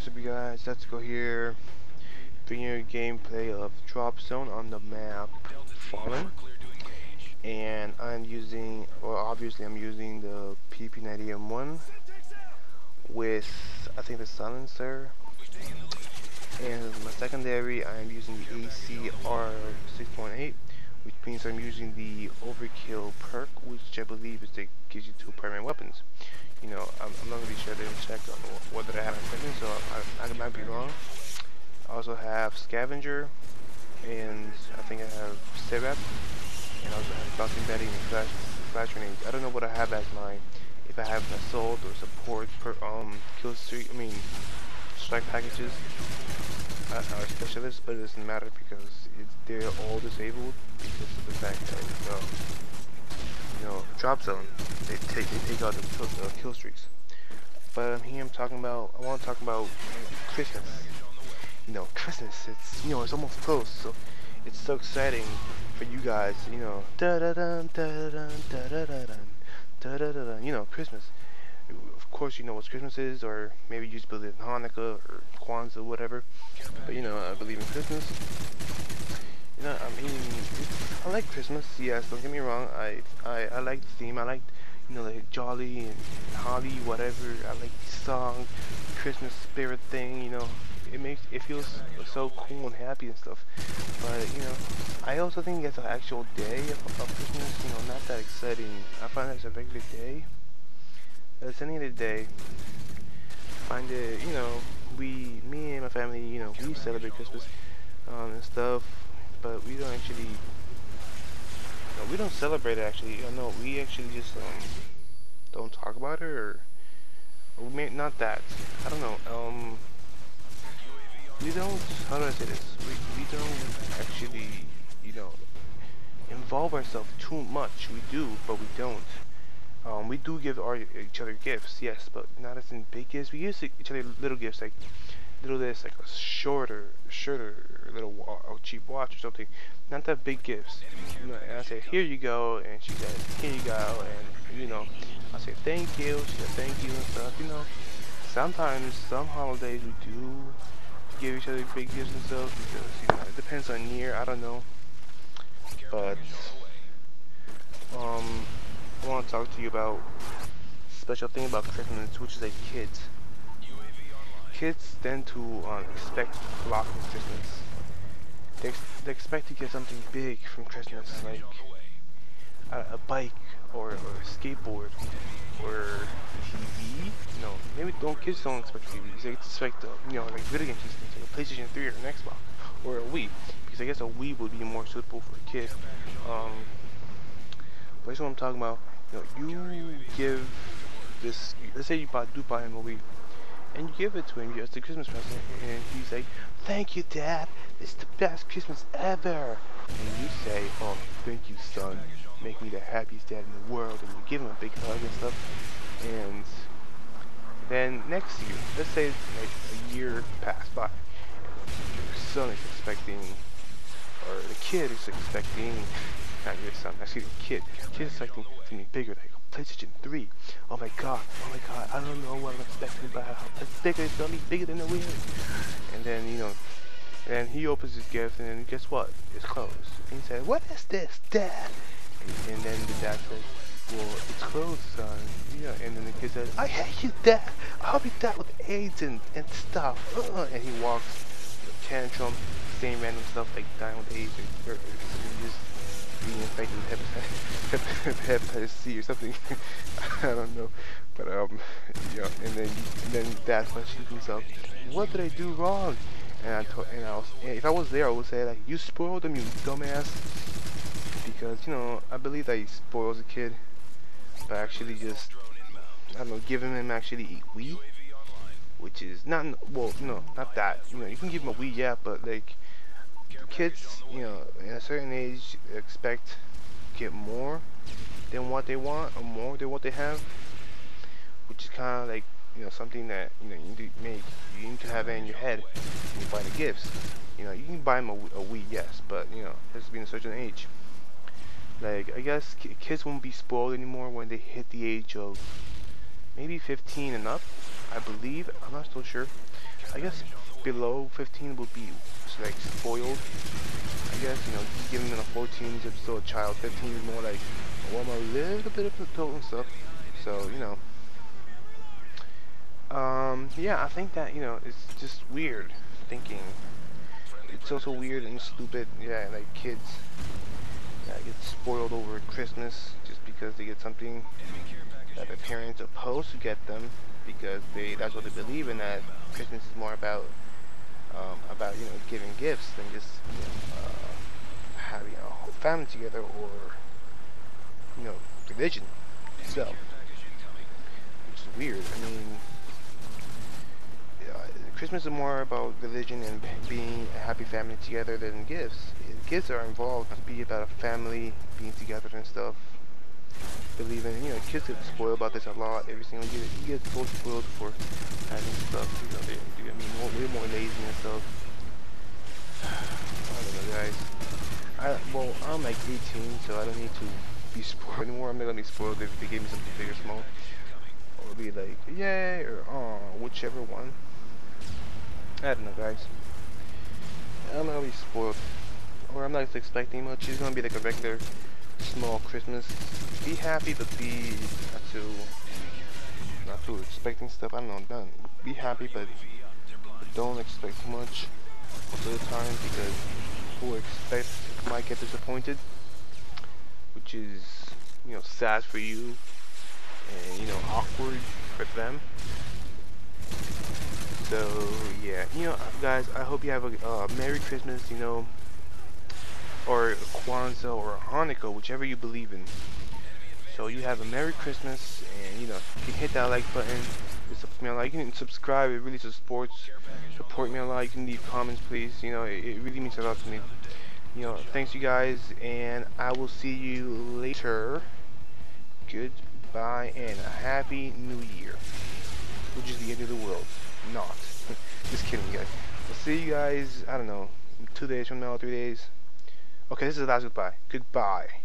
What's up, you guys? Let's go here. Bringing you a gameplay of DropZone on the map Fallen, and I'm using, well, obviously I'm using the PP90M1 with, I think, the silencer, and my secondary I'm using the ACR 6.8, which means I'm using the Overkill perk, which I believe is that gives you 2 permanent weapons. You know, I'm not really sure. I didn't check on what did I have in second, so I might be wrong. I also have Scavenger, and I think I have Syrup, and I also have Bouncing Betty and Flash Grenades. I don't know what I have as my, if I have Assault or Support per kill streak, strike packages, or Specialists, but it doesn't matter because they're all disabled because of the fact that DropZone, they take out the kill streaks. But here I want to talk about Christmas. Christmas, it's almost close, so it's so exciting for you guys, da da da da da da da da da da, Christmas. Of course, you know what Christmas is, or maybe you just believe in Hanukkah or Kwanzaa, whatever. But I believe in Christmas. I like Christmas. Yes, don't get me wrong. I like the theme. I like, like jolly and holly, whatever. I like the song, Christmas spirit thing. It feels so cool and happy and stuff. But I also think it's an actual day of Christmas. Not that exciting. I find that it's a regular day. As any other day, I find it. Me and my family, we celebrate Christmas and stuff, but we don't actually. No, we don't celebrate it actually. No, we actually just don't talk about it, or maybe not that. I don't know. We don't, how do I say this? We don't actually, involve ourselves too much. We do, but we don't. We do give each other gifts, yes, but not as in big gifts. We give each other little gifts, like like a shorter, little a cheap watch or something. Not that big gifts. And I say, here you go, and she says, here you go, and I say thank you. She says thank you and stuff. Sometimes some holidays we do give each other big gifts and stuff because it depends on year. I don't know, but I want to talk to you about a special thing about Christmas, which is like kids. Kids tend to expect a lot from Christmas. They expect to get something big from Christmas, like a bike or a skateboard or TV. No, maybe kids don't expect TVs. They expect like video game systems, like a PlayStation 3 or an Xbox or a Wii, because I guess a Wii would be more suitable for a kid. But that's what I'm talking about. You give this. Let's say you do buy him a Wii, and you give it to him as a Christmas present, and he's like, "Thank you, Dad. It's the best Christmas ever." And you say, "Oh, thank you, son. Make me the happiest dad in the world." And you give him a big hug and stuff. And then next year, let's say like a year passed by, your son is expecting, or the kid is expecting, not your son, actually the kid is expecting something bigger, like a PlayStation 3. Oh my god, I don't know what I'm expecting, but it's bigger, it's gonna be bigger than the Wii. And then, and he opens his gift, and then guess what? It's closed. And he says, "What is this, Dad?" And then the dad says, "Well, it's closed, son." And then the kid says, "I hate you, Dad. I'll be dad with AIDS and stuff." And he walks, tantrum, saying random stuff like dying with AIDS or just being infected with hepatitis C or something. I don't know. But and then dad questions himself, "What did I do wrong?" And if I was there, I would say like, "You spoiled him, you dumbass." Because I believe that he spoils a kid by actually just, I don't know, giving him actually a Wii, which is not, well, not that. You can give him a Wii, yeah, but like kids, in a certain age expect to get more than what they want, or more than what they have, which is kind of like something that you need to have it in your head when you buy the gifts. You can buy him a Wii, yes, but it has to be in a certain age. Like, I guess kids won't be spoiled anymore when they hit the age of maybe 15 and up. I believe, I'm not so sure. I guess below 15 would be like spoiled. I guess, you know, giving them a 14 is still a child. 15 is more like, well, I'm a little bit of an adult and stuff. So, you know, yeah, I think that, you know, it's just weird thinking. It's also weird and stupid, yeah, like kids get spoiled over Christmas just because they get something that their parents are supposed to get them because that's what they believe in, that Christmas is more about you know, giving gifts than just, you know, having a whole family together, or, you know, religion itself, which is weird. I mean, Christmas is more about religion and being a happy family together than gifts. Gifts are involved to be about a family being together and stuff. Believing, you know, kids get spoiled about this a lot. Every single year, you get so spoiled for having stuff. You know, they I mean, way more lazy and stuff. I don't know, guys. Well, I'm like 18, so I don't need to be spoiled anymore. I'm not gonna be spoiled if they gave me something big or small, or be like, yay, or whichever one. I don't know, guys. I'm not gonna be spoiled, or I'm not expecting much. It's gonna be like a regular small Christmas. Be happy, but be not too expecting stuff. I don't know. Done. Be happy, but don't expect too much most of the time, because who expect might get disappointed, which is, you know, sad for you and, you know, awkward for them. So yeah, you know, guys, I hope you have a Merry Christmas, you know, or Kwanzaa or Hanukkah, whichever you believe in. So you have a Merry Christmas, and, you know, you can hit that like button. It supports me a lot. You can subscribe. It really support me a lot. You can leave comments, please. You know, it really means a lot to me. You know, thanks you guys, and I will see you later. Goodbye and a Happy New Year, which is the end of the world. Not. Just kidding, guys. I'll see you guys, I don't know, 2 days from now, 3 days. Okay, this is the last goodbye. Goodbye.